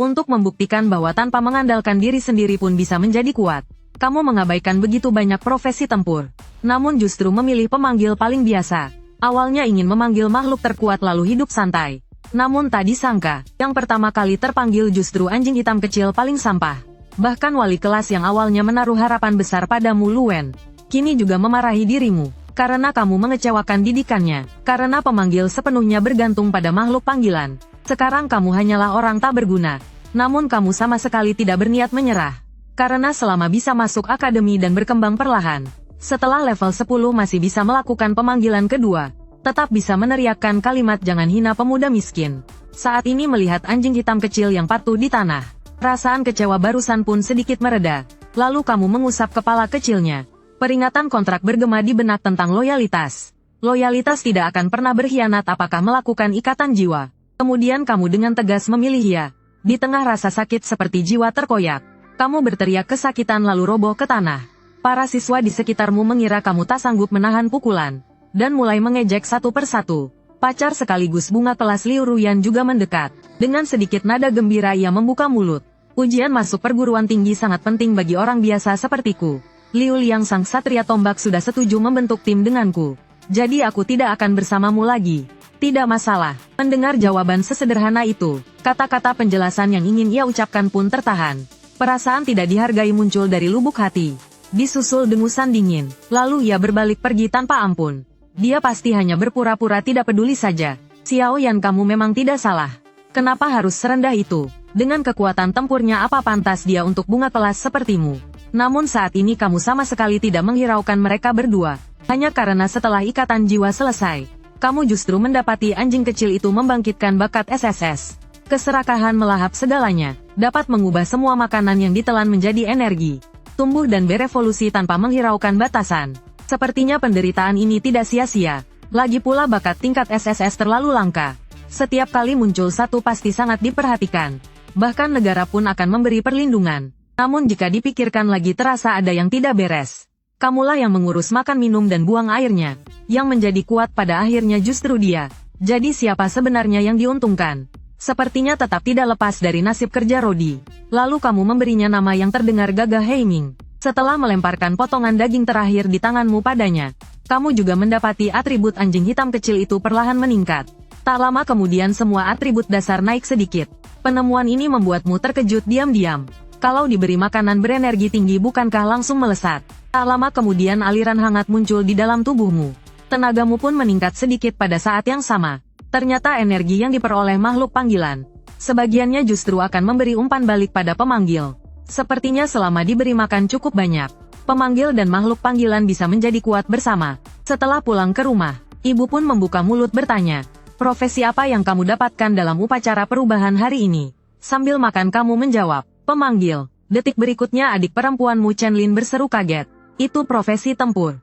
Untuk membuktikan bahwa tanpa mengandalkan diri sendiri pun bisa menjadi kuat, kamu mengabaikan begitu banyak profesi tempur. Namun justru memilih pemanggil paling biasa. Awalnya ingin memanggil makhluk terkuat lalu hidup santai. Namun tak disangka, yang pertama kali terpanggil justru anjing hitam kecil paling sampah. Bahkan wali kelas yang awalnya menaruh harapan besar padamu Luwen, kini juga memarahi dirimu. Karena kamu mengecewakan didikannya. Karena pemanggil sepenuhnya bergantung pada makhluk panggilan. Sekarang kamu hanyalah orang tak berguna. Namun kamu sama sekali tidak berniat menyerah. Karena selama bisa masuk akademi dan berkembang perlahan, setelah level 10 masih bisa melakukan pemanggilan kedua, tetap bisa meneriakkan kalimat jangan hina pemuda miskin. Saat ini melihat anjing hitam kecil yang patuh di tanah, perasaan kecewa barusan pun sedikit mereda. Lalu kamu mengusap kepala kecilnya. Peringatan kontrak bergema di benak tentang loyalitas. Loyalitas tidak akan pernah berkhianat apakah melakukan ikatan jiwa. Kemudian kamu dengan tegas memilih ya. Di tengah rasa sakit seperti jiwa terkoyak, kamu berteriak kesakitan lalu roboh ke tanah. Para siswa di sekitarmu mengira kamu tak sanggup menahan pukulan, dan mulai mengejek satu persatu. Pacar sekaligus bunga kelas Liu Ruyan juga mendekat. Dengan sedikit nada gembira ia membuka mulut. Ujian masuk perguruan tinggi sangat penting bagi orang biasa sepertiku. Liu Liang sang satria tombak sudah setuju membentuk tim denganku. Jadi aku tidak akan bersamamu lagi. Tidak masalah. Mendengar jawaban sesederhana itu, kata-kata penjelasan yang ingin ia ucapkan pun tertahan. Perasaan tidak dihargai muncul dari lubuk hati. Disusul dengusan dingin, lalu ia berbalik pergi tanpa ampun. Dia pasti hanya berpura-pura tidak peduli saja. Xiao Yan, kamu memang tidak salah. Kenapa harus serendah itu? Dengan kekuatan tempurnya apa pantas dia untuk bunga kelas sepertimu? Namun saat ini kamu sama sekali tidak menghiraukan mereka berdua. Hanya karena setelah ikatan jiwa selesai, kamu justru mendapati anjing kecil itu membangkitkan bakat SSS. Keserakahan melahap segalanya, dapat mengubah semua makanan yang ditelan menjadi energi. Tumbuh dan berevolusi tanpa menghiraukan batasan. Sepertinya penderitaan ini tidak sia-sia. Lagi pula bakat tingkat SSS terlalu langka. Setiap kali muncul satu pasti sangat diperhatikan. Bahkan negara pun akan memberi perlindungan. Namun jika dipikirkan lagi terasa ada yang tidak beres. Kamulah yang mengurus makan minum dan buang airnya. Yang menjadi kuat pada akhirnya justru dia. Jadi siapa sebenarnya yang diuntungkan? Sepertinya tetap tidak lepas dari nasib kerja Rodi. Lalu kamu memberinya nama yang terdengar gagah Heiming. Setelah melemparkan potongan daging terakhir di tanganmu padanya, kamu juga mendapati atribut anjing hitam kecil itu perlahan meningkat. Tak lama kemudian semua atribut dasar naik sedikit. Penemuan ini membuatmu terkejut diam-diam. Kalau diberi makanan berenergi tinggi bukankah langsung melesat? Tak lama kemudian aliran hangat muncul di dalam tubuhmu. Tenagamu pun meningkat sedikit pada saat yang sama. Ternyata energi yang diperoleh makhluk panggilan, sebagiannya justru akan memberi umpan balik pada pemanggil. Sepertinya selama diberi makan cukup banyak, pemanggil dan makhluk panggilan bisa menjadi kuat bersama. Setelah pulang ke rumah, ibu pun membuka mulut bertanya, profesi apa yang kamu dapatkan dalam upacara perubahan hari ini? Sambil makan kamu menjawab, pemanggil. Detik berikutnya adik perempuanmu Chenlin berseru kaget, itu profesi tempur.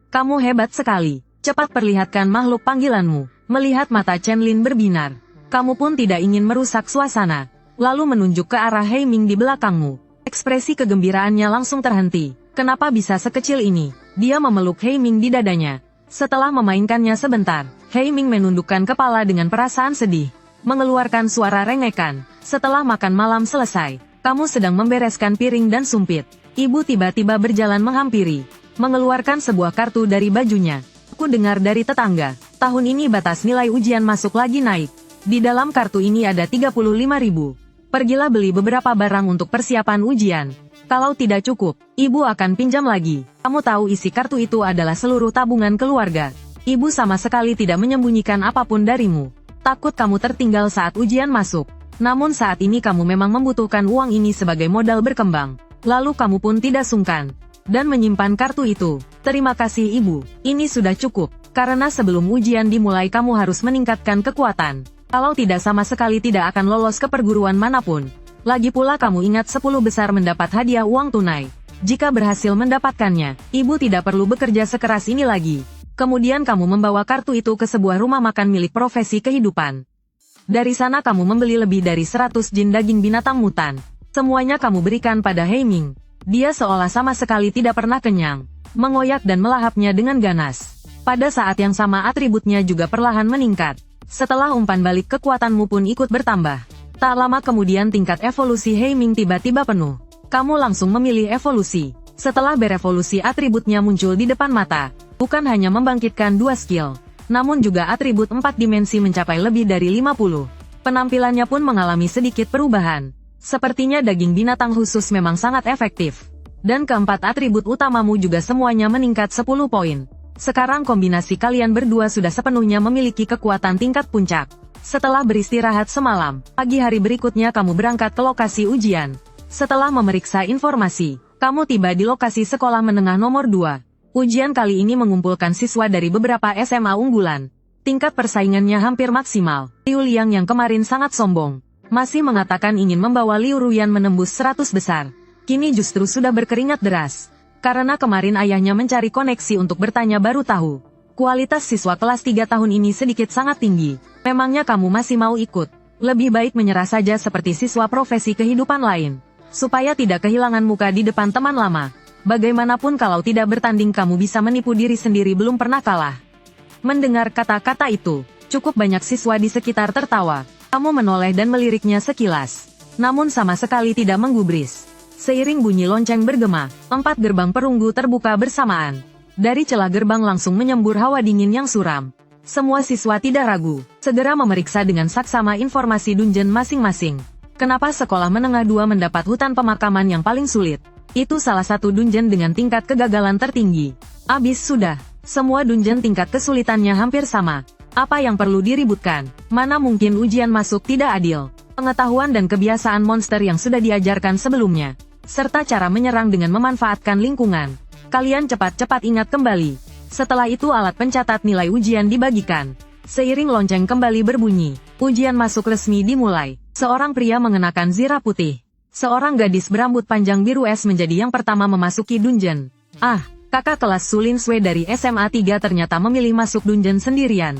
Kamu hebat sekali, cepat perlihatkan makhluk panggilanmu. Melihat mata Chenlin berbinar, kamu pun tidak ingin merusak suasana, lalu menunjuk ke arah Heiming di belakangmu. Ekspresi kegembiraannya langsung terhenti. Kenapa bisa sekecil ini? Dia memeluk Heiming di dadanya. Setelah memainkannya sebentar, Heiming menundukkan kepala dengan perasaan sedih, mengeluarkan suara rengekan. Setelah makan malam selesai, kamu sedang membereskan piring dan sumpit. Ibu tiba-tiba berjalan menghampiri, mengeluarkan sebuah kartu dari bajunya. Aku dengar dari tetangga, tahun ini batas nilai ujian masuk lagi naik. Di dalam kartu ini ada 35.000. Pergilah beli beberapa barang untuk persiapan ujian. Kalau tidak cukup, ibu akan pinjam lagi. Kamu tahu isi kartu itu adalah seluruh tabungan keluarga. Ibu sama sekali tidak menyembunyikan apapun darimu. Takut kamu tertinggal saat ujian masuk. Namun saat ini kamu memang membutuhkan uang ini sebagai modal berkembang. Lalu kamu pun tidak sungkan dan menyimpan kartu itu. Terima kasih ibu, ini sudah cukup. Karena sebelum ujian dimulai kamu harus meningkatkan kekuatan. Kalau tidak sama sekali tidak akan lolos ke perguruan manapun. Lagi pula kamu ingat 10 besar mendapat hadiah uang tunai. Jika berhasil mendapatkannya, ibu tidak perlu bekerja sekeras ini lagi. Kemudian kamu membawa kartu itu ke sebuah rumah makan milik profesi kehidupan. Dari sana kamu membeli lebih dari 100 jin daging binatang mutan. Semuanya kamu berikan pada Heiming. Dia seolah sama sekali tidak pernah kenyang, mengoyak dan melahapnya dengan ganas. Pada saat yang sama atributnya juga perlahan meningkat. Setelah umpan balik kekuatanmu pun ikut bertambah. Tak lama kemudian tingkat evolusi Heiming tiba-tiba penuh. Kamu langsung memilih evolusi. Setelah berevolusi atributnya muncul di depan mata. Bukan hanya membangkitkan 2 skill, namun juga atribut 4 dimensi mencapai lebih dari 50. Penampilannya pun mengalami sedikit perubahan. Sepertinya daging binatang khusus memang sangat efektif. Dan keempat atribut utamamu juga semuanya meningkat 10 poin. Sekarang kombinasi kalian berdua sudah sepenuhnya memiliki kekuatan tingkat puncak. Setelah beristirahat semalam, pagi hari berikutnya kamu berangkat ke lokasi ujian. Setelah memeriksa informasi, kamu tiba di lokasi sekolah menengah nomor 2. Ujian kali ini mengumpulkan siswa dari beberapa SMA unggulan. Tingkat persaingannya hampir maksimal. Liu Liang yang kemarin sangat sombong, masih mengatakan ingin membawa Liu Ruyan menembus 100 besar. Kini justru sudah berkeringat deras. Karena kemarin ayahnya mencari koneksi untuk bertanya baru tahu. Kualitas siswa kelas 3 tahun ini sedikit sangat tinggi. Memangnya kamu masih mau ikut? Lebih baik menyerah saja seperti siswa profesi kehidupan lain. Supaya tidak kehilangan muka di depan teman lama. Bagaimanapun kalau tidak bertanding kamu bisa menipu diri sendiri belum pernah kalah. Mendengar kata-kata itu, cukup banyak siswa di sekitar tertawa. Kamu menoleh dan meliriknya sekilas. Namun sama sekali tidak menggubris. Seiring bunyi lonceng bergema, 4 gerbang perunggu terbuka bersamaan. Dari celah gerbang langsung menyembur hawa dingin yang suram. Semua siswa tidak ragu, segera memeriksa dengan saksama informasi dungeon masing-masing. Kenapa sekolah menengah 2 mendapat hutan pemakaman yang paling sulit? Itu salah satu dungeon dengan tingkat kegagalan tertinggi. Abis sudah, semua dungeon tingkat kesulitannya hampir sama. Apa yang perlu diributkan? Mana mungkin ujian masuk tidak adil? Pengetahuan dan kebiasaan monster yang sudah diajarkan sebelumnya, serta cara menyerang dengan memanfaatkan lingkungan. Kalian cepat-cepat ingat kembali. Setelah itu alat pencatat nilai ujian dibagikan. Seiring lonceng kembali berbunyi, ujian masuk resmi dimulai. Seorang pria mengenakan zirah putih. Seorang gadis berambut panjang biru es menjadi yang pertama memasuki dungeon. Kakak kelas Sulin Sui dari SMA 3 ternyata memilih masuk dungeon sendirian.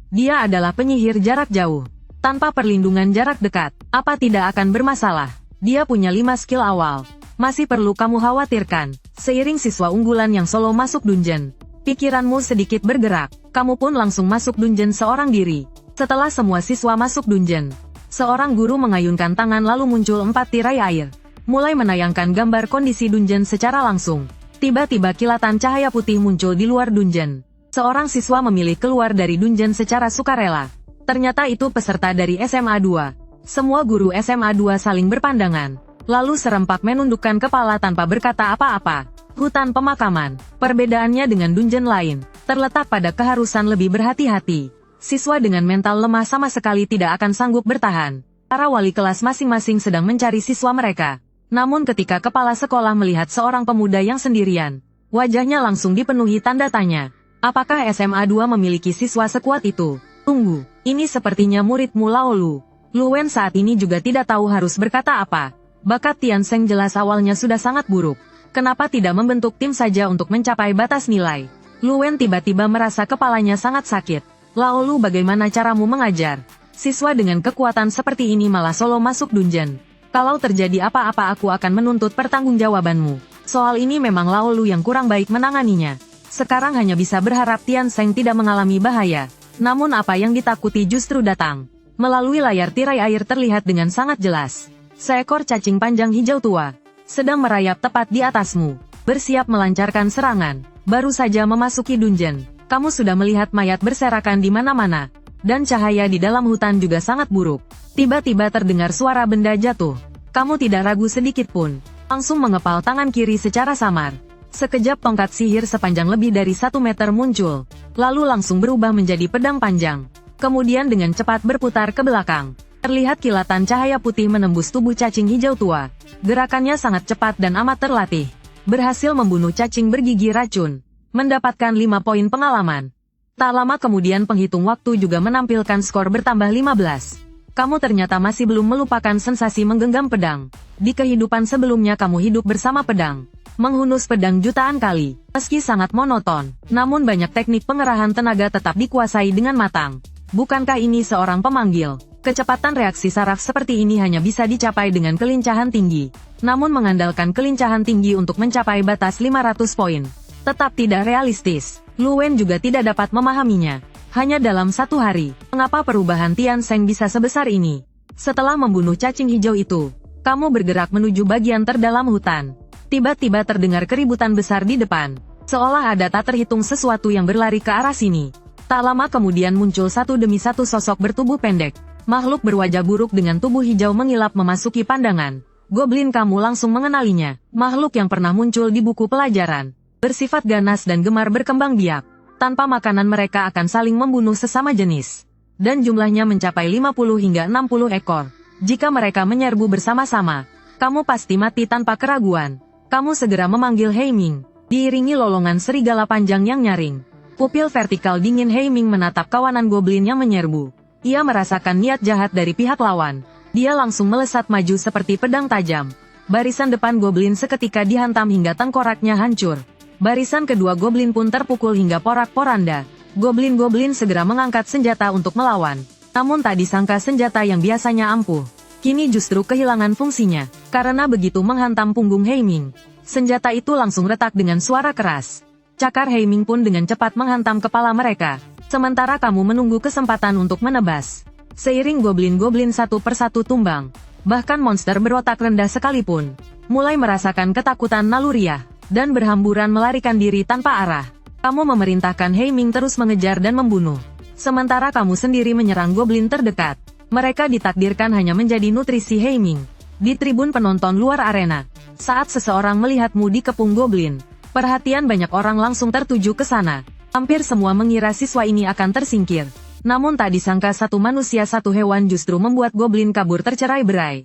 Dia adalah penyihir jarak jauh. Tanpa perlindungan jarak dekat, apa tidak akan bermasalah? Dia punya 5 skill awal. Masih perlu kamu khawatirkan. Seiring siswa unggulan yang solo masuk dungeon, pikiranmu sedikit bergerak. Kamu pun langsung masuk dungeon seorang diri. Setelah semua siswa masuk dungeon, seorang guru mengayunkan tangan lalu muncul 4 tirai air. Mulai menayangkan gambar kondisi dungeon secara langsung. Tiba-tiba kilatan cahaya putih muncul di luar dungeon. Seorang siswa memilih keluar dari dungeon secara sukarela. Ternyata itu peserta dari SMA 2. Semua guru SMA 2 saling berpandangan. Lalu serempak menundukkan kepala tanpa berkata apa-apa. Hutan pemakaman. Perbedaannya dengan dungeon lain, terletak pada keharusan lebih berhati-hati. Siswa dengan mental lemah sama sekali tidak akan sanggup bertahan. Para wali kelas masing-masing sedang mencari siswa mereka. Namun ketika kepala sekolah melihat seorang pemuda yang sendirian, wajahnya langsung dipenuhi tanda tanya. Apakah SMA 2 memiliki siswa sekuat itu? Tunggu, ini sepertinya muridmu Laolu. Luwen saat ini juga tidak tahu harus berkata apa. Bakat Tian Seng jelas awalnya sudah sangat buruk. Kenapa tidak membentuk tim saja untuk mencapai batas nilai? Luwen tiba-tiba merasa kepalanya sangat sakit. Laolu, bagaimana caramu mengajar? Siswa dengan kekuatan seperti ini malah solo masuk dungeon. Kalau terjadi apa-apa aku akan menuntut pertanggungjawabanmu. Soal ini memang Laolu yang kurang baik menanganinya. Sekarang hanya bisa berharap Tian Seng tidak mengalami bahaya. Namun apa yang ditakuti justru datang. Melalui layar tirai air terlihat dengan sangat jelas. Seekor cacing panjang hijau tua sedang merayap tepat di atasmu. Bersiap melancarkan serangan. Baru saja memasuki dungeon, kamu sudah melihat mayat berserakan di mana-mana. Dan cahaya di dalam hutan juga sangat buruk. Tiba-tiba terdengar suara benda jatuh. Kamu tidak ragu sedikit pun. Langsung mengepal tangan kiri secara samar. Sekejap tongkat sihir sepanjang lebih dari 1 meter muncul. Lalu langsung berubah menjadi pedang panjang. Kemudian dengan cepat berputar ke belakang. Terlihat kilatan cahaya putih menembus tubuh cacing hijau tua. Gerakannya sangat cepat dan amat terlatih. Berhasil membunuh cacing bergigi racun. Mendapatkan 5 poin pengalaman. Tak lama kemudian penghitung waktu juga menampilkan skor bertambah 15. Kamu ternyata masih belum melupakan sensasi menggenggam pedang. Di kehidupan sebelumnya kamu hidup bersama pedang. Menghunus pedang jutaan kali. Meski sangat monoton, namun banyak teknik pengerahan tenaga tetap dikuasai dengan matang. Bukankah ini seorang pemanggil? Kecepatan reaksi saraf seperti ini hanya bisa dicapai dengan kelincahan tinggi. Namun mengandalkan kelincahan tinggi untuk mencapai batas 500 poin. Tetap tidak realistis. Luwen juga tidak dapat memahaminya. Hanya dalam 1 hari, mengapa perubahan Tian Seng bisa sebesar ini? Setelah membunuh cacing hijau itu, kamu bergerak menuju bagian terdalam hutan. Tiba-tiba terdengar keributan besar di depan. Seolah ada tak terhitung sesuatu yang berlari ke arah sini. Tak lama kemudian muncul satu demi satu sosok bertubuh pendek. Makhluk berwajah buruk dengan tubuh hijau mengilap memasuki pandangan. Goblin kamu langsung mengenalinya. Makhluk yang pernah muncul di buku pelajaran. Bersifat ganas dan gemar berkembang biak. Tanpa makanan mereka akan saling membunuh sesama jenis. Dan jumlahnya mencapai 50 hingga 60 ekor. Jika mereka menyerbu bersama-sama, kamu pasti mati tanpa keraguan. Kamu segera memanggil Heiming. Diiringi lolongan serigala panjang yang nyaring. Pupil vertikal dingin Heiming menatap kawanan goblin yang menyerbu. Ia merasakan niat jahat dari pihak lawan. Dia langsung melesat maju seperti pedang tajam. Barisan depan goblin seketika dihantam hingga tengkoraknya hancur. Barisan kedua goblin pun terpukul hingga porak-poranda. Goblin-goblin segera mengangkat senjata untuk melawan. Namun tak disangka senjata yang biasanya ampuh, kini justru kehilangan fungsinya, karena begitu menghantam punggung Heiming. Senjata itu langsung retak dengan suara keras. Cakar Heiming pun dengan cepat menghantam kepala mereka. Sementara kamu menunggu kesempatan untuk menebas. Seiring goblin-goblin satu persatu tumbang, bahkan monster berotak rendah sekalipun mulai merasakan ketakutan naluriah, dan berhamburan melarikan diri tanpa arah. Kamu memerintahkan Heiming terus mengejar dan membunuh. Sementara kamu sendiri menyerang goblin terdekat. Mereka ditakdirkan hanya menjadi nutrisi Heiming. Di tribun penonton luar arena, saat seseorang melihatmu dikepung goblin, perhatian banyak orang langsung tertuju ke sana. Hampir semua mengira siswa ini akan tersingkir. Namun tak disangka satu manusia satu hewan justru membuat goblin kabur tercerai-berai.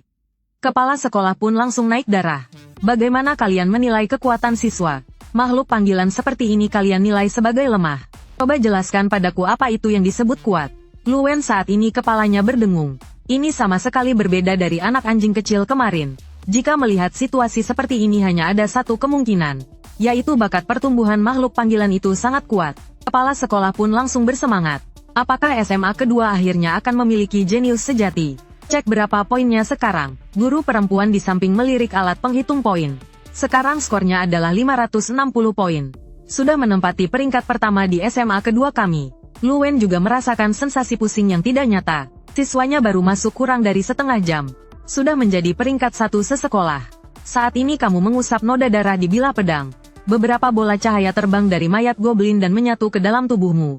Kepala sekolah pun langsung naik darah. Bagaimana kalian menilai kekuatan siswa? Makhluk panggilan seperti ini kalian nilai sebagai lemah. Coba jelaskan padaku apa itu yang disebut kuat. Luwen saat ini kepalanya berdengung. Ini sama sekali berbeda dari anak anjing kecil kemarin. Jika melihat situasi seperti ini hanya ada satu kemungkinan, yaitu bakat pertumbuhan makhluk panggilan itu sangat kuat. Kepala sekolah pun langsung bersemangat. Apakah SMA kedua akhirnya akan memiliki jenius sejati? Cek berapa poinnya sekarang. Guru perempuan di samping melirik alat penghitung poin. Sekarang skornya adalah 560 poin. Sudah menempati peringkat pertama di SMA kedua kami. Luwen juga merasakan sensasi pusing yang tidak nyata. Siswanya baru masuk kurang dari setengah jam. Sudah menjadi peringkat satu sesekolah. Saat ini kamu mengusap noda darah di bilah pedang. Beberapa bola cahaya terbang dari mayat goblin dan menyatu ke dalam tubuhmu.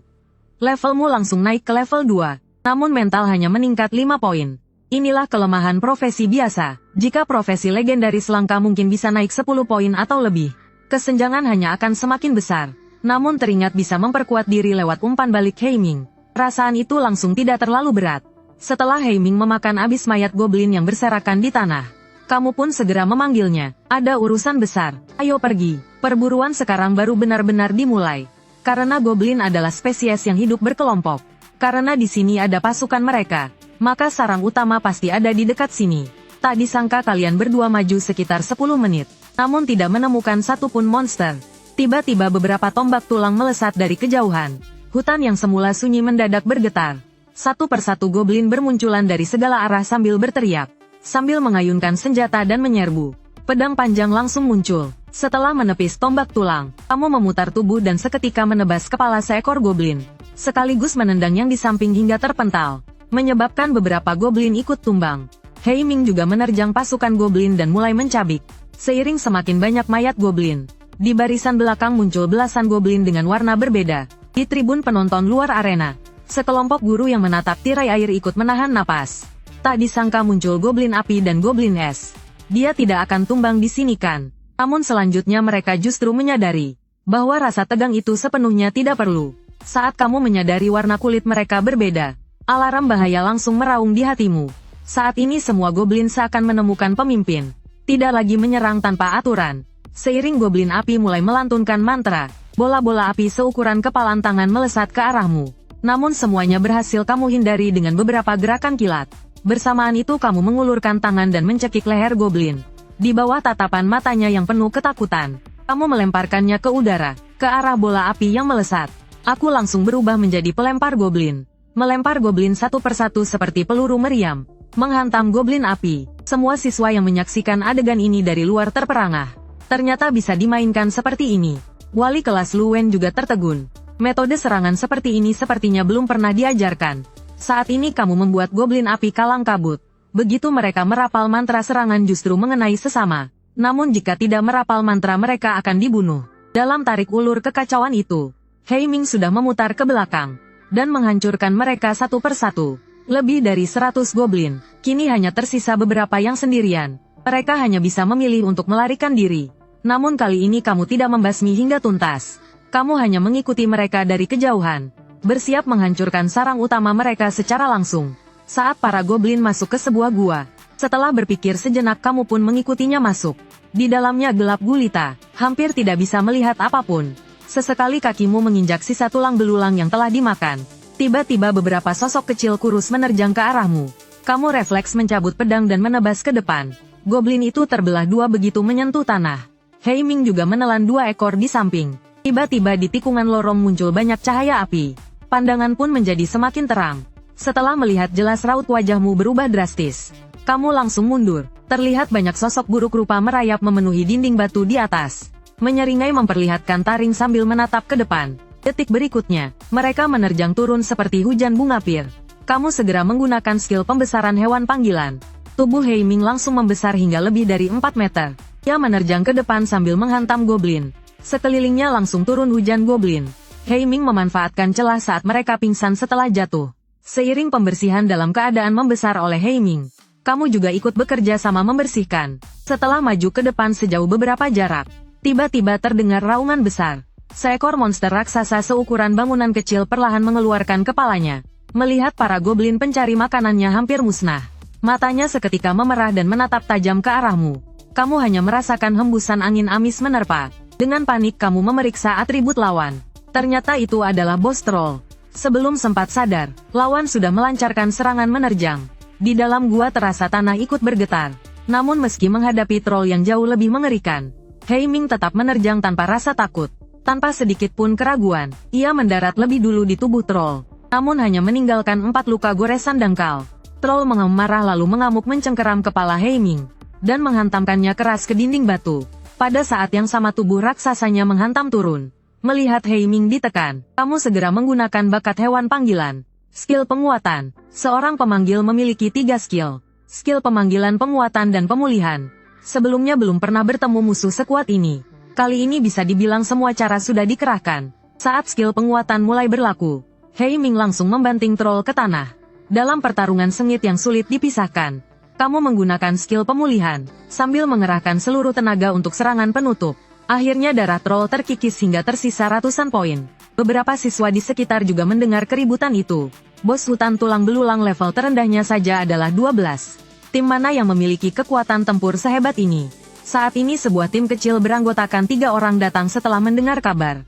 Levelmu langsung naik ke level 2. Namun mental hanya meningkat 5 poin. Inilah kelemahan profesi biasa. Jika profesi legendaris langka mungkin bisa naik 10 poin atau lebih. Kesenjangan hanya akan semakin besar. Namun teringat bisa memperkuat diri lewat umpan balik Heiming. Perasaan itu langsung tidak terlalu berat. Setelah Heiming memakan abis mayat goblin yang berserakan di tanah, kamu pun segera memanggilnya. Ada urusan besar. Ayo pergi. Perburuan sekarang baru benar-benar dimulai. Karena goblin adalah spesies yang hidup berkelompok. Karena di sini ada pasukan mereka, maka sarang utama pasti ada di dekat sini. Tak disangka kalian berdua maju sekitar 10 menit, namun tidak menemukan satupun monster. Tiba-tiba beberapa tombak tulang melesat dari kejauhan. Hutan yang semula sunyi mendadak bergetar. Satu persatu goblin bermunculan dari segala arah sambil berteriak. Sambil mengayunkan senjata dan menyerbu. Pedang panjang langsung muncul. Setelah menepis tombak tulang, kamu memutar tubuh dan seketika menebas kepala seekor goblin. Sekaligus menendang yang di samping hingga terpental. Menyebabkan beberapa goblin ikut tumbang. Heiming juga menerjang pasukan goblin dan mulai mencabik. Seiring semakin banyak mayat goblin, di barisan belakang muncul belasan goblin dengan warna berbeda. Di tribun penonton luar arena, sekelompok guru yang menatap tirai air ikut menahan napas. Tak disangka muncul goblin api dan goblin es. Dia tidak akan tumbang di sini kan? Namun selanjutnya mereka justru menyadari bahwa rasa tegang itu sepenuhnya tidak perlu. Saat kamu menyadari warna kulit mereka berbeda, alarm bahaya langsung meraung di hatimu. Saat ini semua goblin seakan menemukan pemimpin. Tidak lagi menyerang tanpa aturan. Seiring goblin api mulai melantunkan mantra, bola-bola api seukuran kepalan tangan melesat ke arahmu. Namun semuanya berhasil kamu hindari dengan beberapa gerakan kilat. Bersamaan itu kamu mengulurkan tangan dan mencekik leher goblin. Di bawah tatapan matanya yang penuh ketakutan, kamu melemparkannya ke udara, ke arah bola api yang melesat. Aku langsung berubah menjadi pelempar goblin. Melempar goblin satu persatu seperti peluru meriam. Menghantam goblin api. Semua siswa yang menyaksikan adegan ini dari luar terperangah. Ternyata bisa dimainkan seperti ini. Wali kelas Luwen juga tertegun. Metode serangan seperti ini sepertinya belum pernah diajarkan. Saat ini kamu membuat goblin api kalang kabut. Begitu mereka merapal mantra serangan justru mengenai sesama. Namun jika tidak merapal mantra mereka akan dibunuh. Dalam tarik ulur kekacauan itu, He Ming sudah memutar ke belakang dan menghancurkan mereka satu persatu. Lebih dari 100 goblin, kini hanya tersisa beberapa yang sendirian. Mereka hanya bisa memilih untuk melarikan diri. Namun kali ini kamu tidak membasmi hingga tuntas. Kamu hanya mengikuti mereka dari kejauhan, bersiap menghancurkan sarang utama mereka secara langsung. Saat para goblin masuk ke sebuah gua, setelah berpikir sejenak kamu pun mengikutinya masuk. Di dalamnya gelap gulita, hampir tidak bisa melihat apapun. Sesekali kakimu menginjak sisa tulang belulang yang telah dimakan. Tiba-tiba beberapa sosok kecil kurus menerjang ke arahmu. Kamu refleks mencabut pedang dan menebas ke depan. Goblin itu terbelah dua begitu menyentuh tanah. He Ming juga menelan dua ekor di samping. Tiba-tiba di tikungan lorong muncul banyak cahaya api. Pandangan pun menjadi semakin terang. Setelah melihat jelas raut wajahmu berubah drastis, kamu langsung mundur. Terlihat banyak sosok buruk rupa merayap memenuhi dinding batu di atas. Menyeringai memperlihatkan taring sambil menatap ke depan. Detik berikutnya, mereka menerjang turun seperti hujan bunga pir. Kamu segera menggunakan skill pembesaran hewan panggilan. Tubuh He Ming langsung membesar hingga lebih dari 4 meter. Ia menerjang ke depan sambil menghantam goblin. Sekelilingnya langsung turun hujan goblin. He Ming memanfaatkan celah saat mereka pingsan setelah jatuh. Seiring pembersihan dalam keadaan membesar oleh He Ming, kamu juga ikut bekerja sama membersihkan. Setelah maju ke depan sejauh beberapa jarak, tiba-tiba terdengar raungan besar. Seekor monster raksasa seukuran bangunan kecil perlahan mengeluarkan kepalanya. Melihat para goblin pencari makanannya hampir musnah, matanya seketika memerah dan menatap tajam ke arahmu. Kamu hanya merasakan hembusan angin amis menerpa. Dengan panik kamu memeriksa atribut lawan. Ternyata itu adalah bos troll. Sebelum sempat sadar, lawan sudah melancarkan serangan menerjang. Di dalam gua terasa tanah ikut bergetar. Namun meski menghadapi troll yang jauh lebih mengerikan, He Ming tetap menerjang tanpa rasa takut. Tanpa sedikit pun keraguan, ia mendarat lebih dulu di tubuh troll. Namun hanya meninggalkan 4 luka goresan dangkal. Troll menghemam marah lalu mengamuk mencengkeram kepala He Ming dan menghantamkannya keras ke dinding batu. Pada saat yang sama tubuh raksasanya menghantam turun. Melihat He Ming ditekan, kamu segera menggunakan bakat hewan panggilan. Skill penguatan. Seorang pemanggil memiliki 3 skill. Skill pemanggilan, penguatan dan pemulihan. Sebelumnya belum pernah bertemu musuh sekuat ini. Kali ini bisa dibilang semua cara sudah dikerahkan. Saat skill penguatan mulai berlaku, He Ming langsung membanting troll ke tanah. Dalam pertarungan sengit yang sulit dipisahkan, kamu menggunakan skill pemulihan, sambil mengerahkan seluruh tenaga untuk serangan penutup. Akhirnya darah troll terkikis hingga tersisa ratusan poin. Beberapa siswa di sekitar juga mendengar keributan itu. Bos hutan tulang belulang level terendahnya saja adalah 12. Tim mana yang memiliki kekuatan tempur sehebat ini? Saat ini sebuah tim kecil beranggotakan 3 orang datang setelah mendengar kabar.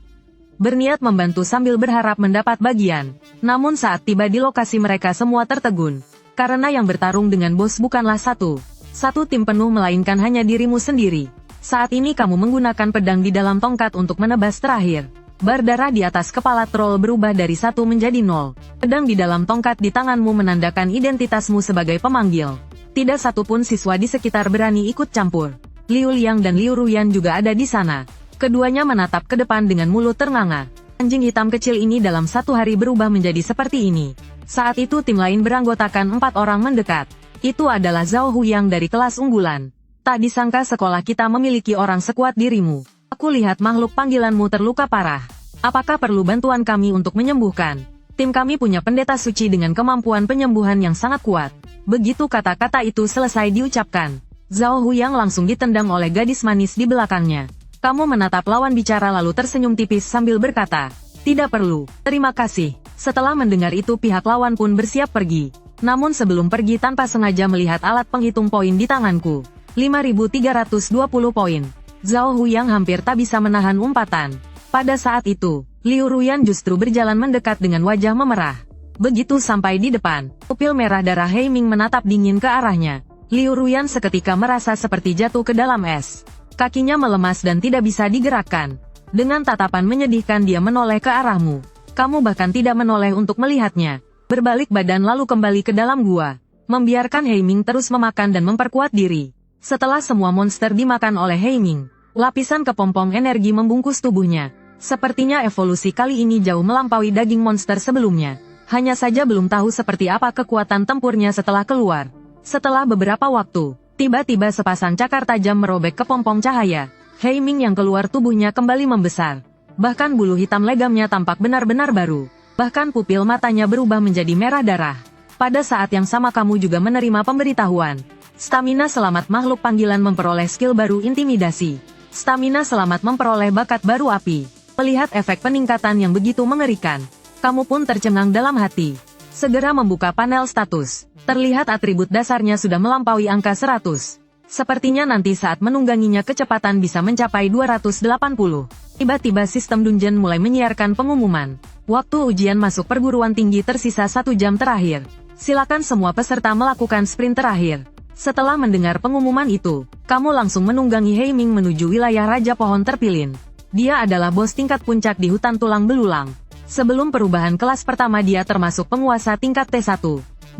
Berniat membantu sambil berharap mendapat bagian. Namun saat tiba di lokasi mereka semua tertegun. Karena yang bertarung dengan bos bukanlah satu tim penuh melainkan hanya dirimu sendiri. Saat ini kamu menggunakan pedang di dalam tongkat untuk menebas terakhir. Bar darah di atas kepala troll berubah dari 1 menjadi 0. Pedang di dalam tongkat di tanganmu menandakan identitasmu sebagai pemanggil. Tidak satupun siswa di sekitar berani ikut campur. Liu Liang dan Liu Ruyan juga ada di sana. Keduanya menatap ke depan dengan mulut ternganga. Anjing hitam kecil ini dalam 1 hari berubah menjadi seperti ini. Saat itu tim lain beranggotakan 4 orang mendekat. Itu adalah Zhao Huyang dari kelas unggulan. Tak disangka sekolah kita memiliki orang sekuat dirimu. Aku lihat makhluk panggilanmu terluka parah. Apakah perlu bantuan kami untuk menyembuhkan? Tim kami punya pendeta suci dengan kemampuan penyembuhan yang sangat kuat. Begitu kata-kata itu selesai diucapkan, Zhao Huyang langsung ditendang oleh gadis manis di belakangnya. Kamu menatap lawan bicara lalu tersenyum tipis sambil berkata, "Tidak perlu, terima kasih." Setelah mendengar itu pihak lawan pun bersiap pergi. Namun sebelum pergi tanpa sengaja melihat alat penghitung poin di tanganku. 5.320 poin. Zhao Huyang hampir tak bisa menahan umpatan. Pada saat itu, Liu Ruyan justru berjalan mendekat dengan wajah memerah. Begitu sampai di depan, pupil merah darah He Ming menatap dingin ke arahnya. Liu Ruyan seketika merasa seperti jatuh ke dalam es. Kakinya melemas dan tidak bisa digerakkan. Dengan tatapan menyedihkan dia menoleh ke arahmu. Kamu bahkan tidak menoleh untuk melihatnya. Berbalik badan lalu kembali ke dalam gua. Membiarkan He Ming terus memakan dan memperkuat diri. Setelah semua monster dimakan oleh He Ming, lapisan kepompong energi membungkus tubuhnya. Sepertinya evolusi kali ini jauh melampaui daging monster sebelumnya. Hanya saja belum tahu seperti apa kekuatan tempurnya setelah keluar. Setelah beberapa waktu, tiba-tiba sepasang cakar tajam merobek kepompong cahaya. Heiming yang keluar tubuhnya kembali membesar. Bahkan bulu hitam legamnya tampak benar-benar baru. Bahkan pupil matanya berubah menjadi merah darah. Pada saat yang sama kamu juga menerima pemberitahuan. Stamina selamat makhluk panggilan memperoleh skill baru intimidasi. Stamina selamat memperoleh bakat baru api. Melihat efek peningkatan yang begitu mengerikan, kamu pun tercengang dalam hati. Segera membuka panel status. Terlihat atribut dasarnya sudah melampaui angka 100. Sepertinya nanti saat menungganginya kecepatan bisa mencapai 280. Tiba-tiba sistem dungeon mulai menyiarkan pengumuman. Waktu ujian masuk perguruan tinggi tersisa 1 jam terakhir. Silakan semua peserta melakukan sprint terakhir. Setelah mendengar pengumuman itu, kamu langsung menunggangi Heiming menuju wilayah Raja Pohon Terpilin. Dia adalah bos tingkat puncak di hutan tulang belulang. Sebelum perubahan kelas pertama dia termasuk penguasa tingkat T1.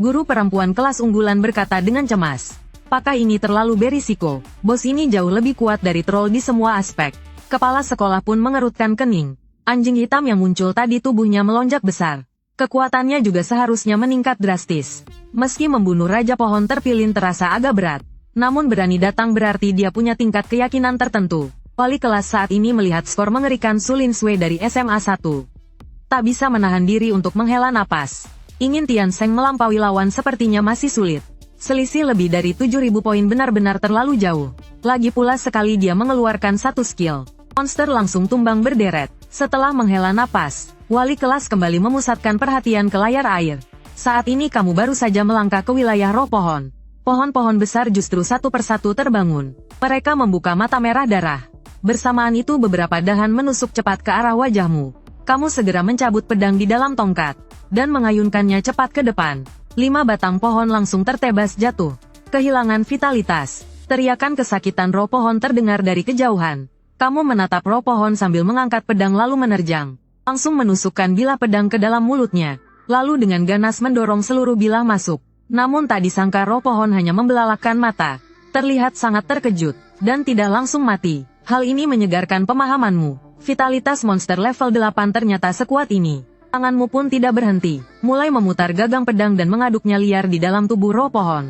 Guru perempuan kelas unggulan berkata dengan cemas. Apakah ini terlalu berisiko? Bos ini jauh lebih kuat dari troll di semua aspek. Kepala sekolah pun mengerutkan kening. Anjing hitam yang muncul tadi tubuhnya melonjak besar. Kekuatannya juga seharusnya meningkat drastis. Meski membunuh Raja Pohon Terpilin terasa agak berat. Namun berani datang berarti dia punya tingkat keyakinan tertentu. Wali kelas saat ini melihat skor mengerikan Sulin Sui dari SMA 1. Tak bisa menahan diri untuk menghela napas. Ingin Tian Seng melampaui lawan sepertinya masih sulit. Selisih lebih dari 7.000 poin benar-benar terlalu jauh. Lagi pula sekali dia mengeluarkan satu skill. Monster langsung tumbang berderet. Setelah menghela napas, wali kelas kembali memusatkan perhatian ke layar air. Saat ini kamu baru saja melangkah ke wilayah roh pohon. Pohon-pohon besar justru satu persatu terbangun. Mereka membuka mata merah darah. Bersamaan itu beberapa dahan menusuk cepat ke arah wajahmu. Kamu segera mencabut pedang di dalam tongkat, dan mengayunkannya cepat ke depan. 5 batang pohon langsung tertebas jatuh. Kehilangan vitalitas. Teriakan kesakitan roh pohon terdengar dari kejauhan. Kamu menatap roh pohon sambil mengangkat pedang lalu menerjang. Langsung menusukkan bilah pedang ke dalam mulutnya. Lalu dengan ganas mendorong seluruh bilah masuk. Namun tak disangka roh pohon hanya membelalakkan mata. Terlihat sangat terkejut, dan tidak langsung mati. Hal ini menyegarkan pemahamanmu. Vitalitas monster level 8 ternyata sekuat ini. Tanganmu pun tidak berhenti, mulai memutar gagang pedang dan mengaduknya liar di dalam tubuh roh pohon.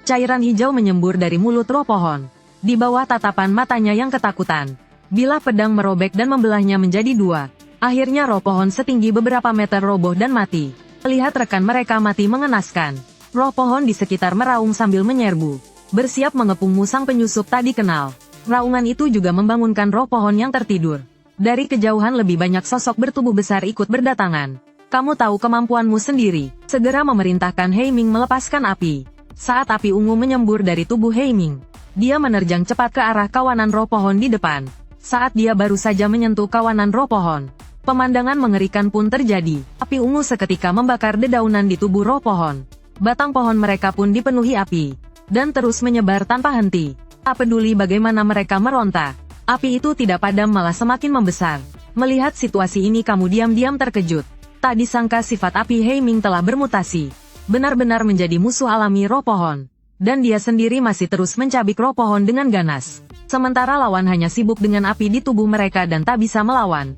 Cairan hijau menyembur dari mulut roh pohon. Di bawah tatapan matanya yang ketakutan, bilah pedang merobek dan membelahnya menjadi 2. Akhirnya roh pohon setinggi beberapa meter roboh dan mati. Lihat rekan mereka mati mengenaskan. Roh pohon di sekitar meraung sambil menyerbu. Bersiap mengepung musang penyusup tak dikenal. Raungan itu juga membangunkan roh pohon yang tertidur. Dari kejauhan lebih banyak sosok bertubuh besar ikut berdatangan. Kamu tahu kemampuanmu sendiri. Segera memerintahkan Heiming melepaskan api. Saat api ungu menyembur dari tubuh Heiming, dia menerjang cepat ke arah kawanan roh pohon di depan. Saat dia baru saja menyentuh kawanan roh pohon, pemandangan mengerikan pun terjadi. Api ungu seketika membakar dedaunan di tubuh roh pohon. Batang pohon mereka pun dipenuhi api, dan terus menyebar tanpa henti. Tak peduli bagaimana mereka meronta. Api itu tidak padam malah semakin membesar. Melihat situasi ini kamu diam-diam terkejut. Tak disangka sifat api Heiming telah bermutasi. Benar-benar menjadi musuh alami roh pohon. Dan dia sendiri masih terus mencabik roh pohon dengan ganas. Sementara lawan hanya sibuk dengan api di tubuh mereka dan tak bisa melawan.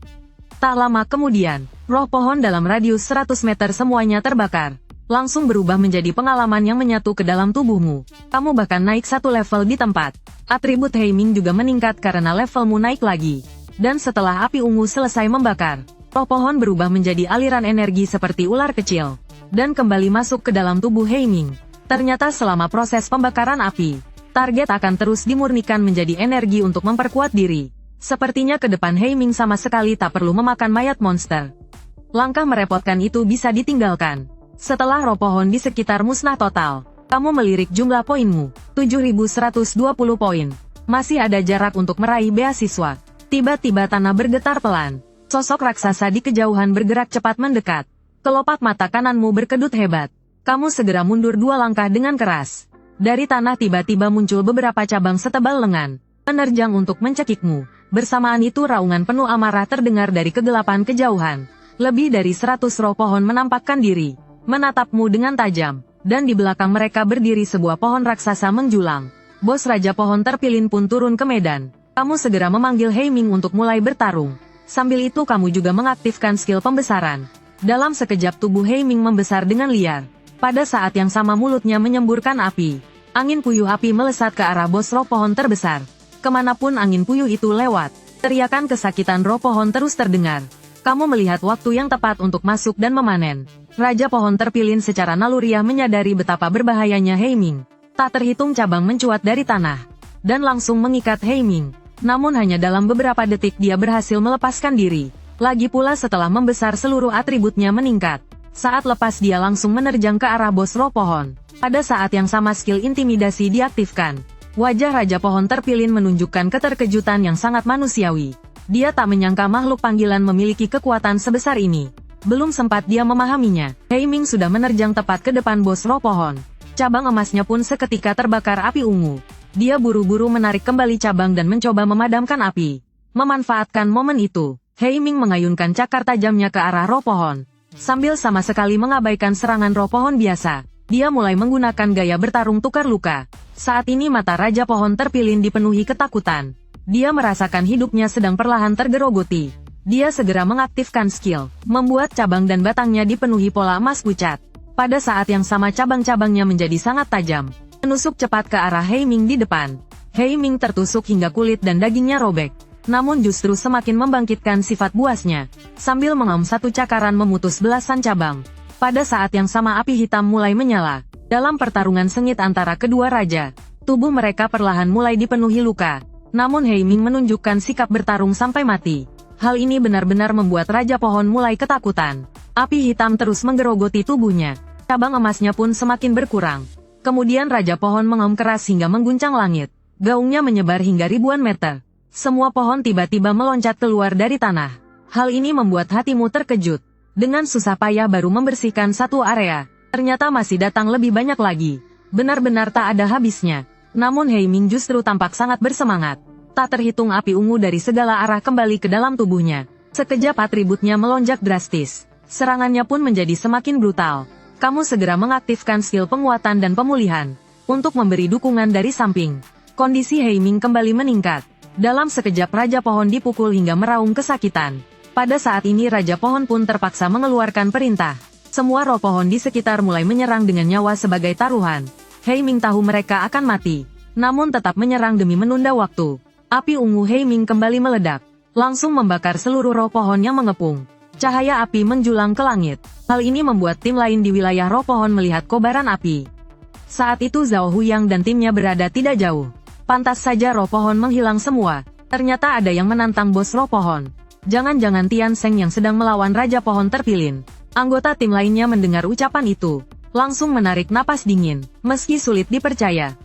Tak lama kemudian, roh pohon dalam radius 100 meter semuanya terbakar. Langsung berubah menjadi pengalaman yang menyatu ke dalam tubuhmu. Kamu bahkan naik 1 level di tempat. Atribut Heiming juga meningkat karena levelmu naik lagi. Dan setelah api ungu selesai membakar, roh pohon berubah menjadi aliran energi seperti ular kecil. Dan kembali masuk ke dalam tubuh Heiming. Ternyata selama proses pembakaran api, target akan terus dimurnikan menjadi energi untuk memperkuat diri. Sepertinya ke depan Heiming sama sekali tak perlu memakan mayat monster. Langkah merepotkan itu bisa ditinggalkan. Setelah roh pohon di sekitar musnah total, kamu melirik jumlah poinmu, 7.120 poin. Masih ada jarak untuk meraih beasiswa. Tiba-tiba tanah bergetar pelan. Sosok raksasa di kejauhan bergerak cepat mendekat. Kelopak mata kananmu berkedut hebat. Kamu segera mundur 2 langkah dengan keras. Dari tanah tiba-tiba muncul beberapa cabang setebal lengan, menerjang untuk mencekikmu. Bersamaan itu raungan penuh amarah terdengar dari kegelapan kejauhan. Lebih dari 100 roh pohon menampakkan diri, menatapmu dengan tajam, dan di belakang mereka berdiri sebuah pohon raksasa menjulang. Bos Raja Pohon Terpilin pun turun ke medan. Kamu segera memanggil Heiming untuk mulai bertarung. Sambil itu kamu juga mengaktifkan skill pembesaran. Dalam sekejap tubuh Heiming membesar dengan liar. Pada saat yang sama mulutnya menyemburkan api. Angin puyuh api melesat ke arah bos roh pohon terbesar. Kemanapun angin puyuh itu lewat, teriakan kesakitan roh pohon terus terdengar. Kamu melihat waktu yang tepat untuk masuk dan memanen. Raja pohon terpilin secara naluriah menyadari betapa berbahayanya Heiming. Tak terhitung cabang mencuat dari tanah, dan langsung mengikat Heiming. Namun hanya dalam beberapa detik dia berhasil melepaskan diri. Lagi pula setelah membesar seluruh atributnya meningkat. Saat lepas dia langsung menerjang ke arah bos roh pohon. Pada saat yang sama skill intimidasi diaktifkan. Wajah Raja Pohon terpilin menunjukkan keterkejutan yang sangat manusiawi. Dia tak menyangka makhluk panggilan memiliki kekuatan sebesar ini. Belum sempat dia memahaminya, Heiming sudah menerjang tepat ke depan bos roh pohon. Cabang emasnya pun seketika terbakar api ungu. Dia buru-buru menarik kembali cabang dan mencoba memadamkan api. Memanfaatkan momen itu, Heiming mengayunkan cakar tajamnya ke arah roh pohon. Sambil sama sekali mengabaikan serangan roh pohon biasa, dia mulai menggunakan gaya bertarung tukar luka. Saat ini mata Raja Pohon terpilin dipenuhi ketakutan. Dia merasakan hidupnya sedang perlahan tergerogoti. Dia segera mengaktifkan skill, membuat cabang dan batangnya dipenuhi pola emas pucat. Pada saat yang sama cabang-cabangnya menjadi sangat tajam, menusuk cepat ke arah Heiming di depan. Heiming tertusuk hingga kulit dan dagingnya robek. Namun justru semakin membangkitkan sifat buasnya. Sambil mengaum satu cakaran memutus belasan cabang. Pada saat yang sama api hitam mulai menyala. Dalam pertarungan sengit antara kedua raja, tubuh mereka perlahan mulai dipenuhi luka. Namun Heiming menunjukkan sikap bertarung sampai mati. Hal ini benar-benar membuat Raja Pohon mulai ketakutan. Api hitam terus menggerogoti tubuhnya. Cabang emasnya pun semakin berkurang. Kemudian Raja Pohon mengaum keras hingga mengguncang langit. Gaungnya menyebar hingga ribuan meter. Semua pohon tiba-tiba meloncat keluar dari tanah. Hal ini membuat hatimu terkejut. Dengan susah payah baru membersihkan satu area. Ternyata masih datang lebih banyak lagi. Benar-benar tak ada habisnya. Namun Heiming justru tampak sangat bersemangat. Tak terhitung api ungu dari segala arah kembali ke dalam tubuhnya. Sekejap atributnya melonjak drastis. Serangannya pun menjadi semakin brutal. Kamu segera mengaktifkan skill penguatan dan pemulihan. Untuk memberi dukungan dari samping. Kondisi Heiming kembali meningkat. Dalam sekejap Raja Pohon dipukul hingga meraung kesakitan. Pada saat ini Raja Pohon pun terpaksa mengeluarkan perintah. Semua roh pohon di sekitar mulai menyerang dengan nyawa sebagai taruhan. Heiming tahu mereka akan mati. Namun tetap menyerang demi menunda waktu. Api ungu Heiming kembali meledak. Langsung membakar seluruh roh pohon yang mengepung. Cahaya api menjulang ke langit. Hal ini membuat tim lain di wilayah roh pohon melihat kobaran api. Saat itu Zhao Huyang dan timnya berada tidak jauh. Pantas saja roh pohon menghilang semua. Ternyata ada yang menantang bos roh pohon. Jangan-jangan Tian Seng yang sedang melawan Raja Pohon terpilin. Anggota tim lainnya mendengar ucapan itu. Langsung menarik napas dingin, meski sulit dipercaya.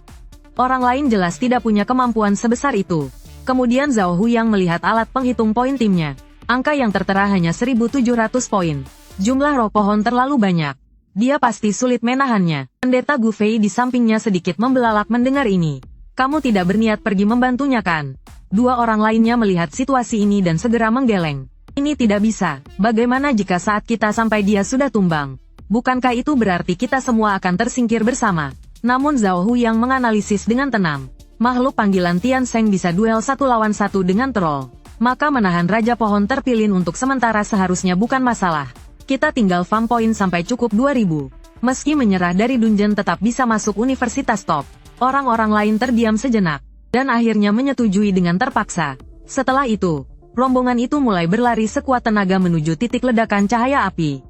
Orang lain jelas tidak punya kemampuan sebesar itu. Kemudian Zhao Huyang melihat alat penghitung poin timnya. Angka yang tertera hanya 1.700 poin. Jumlah roh pohon terlalu banyak. Dia pasti sulit menahannya. Pendeta Gu Fei di sampingnya sedikit membelalak mendengar ini. Kamu tidak berniat pergi membantunya kan? Dua orang lainnya melihat situasi ini dan segera menggeleng. Ini tidak bisa. Bagaimana jika saat kita sampai dia sudah tumbang? Bukankah itu berarti kita semua akan tersingkir bersama? Namun Zhao Huyang menganalisis dengan tenang. Makhluk panggilan Tian Seng bisa duel 1 lawan 1 dengan troll. Maka menahan Raja Pohon terpilin untuk sementara seharusnya bukan masalah. Kita tinggal farm point sampai cukup 2000. Meski menyerah dari dungeon tetap bisa masuk universitas top. Orang-orang lain terdiam sejenak, dan akhirnya menyetujui dengan terpaksa. Setelah itu, rombongan itu mulai berlari sekuat tenaga menuju titik ledakan cahaya api.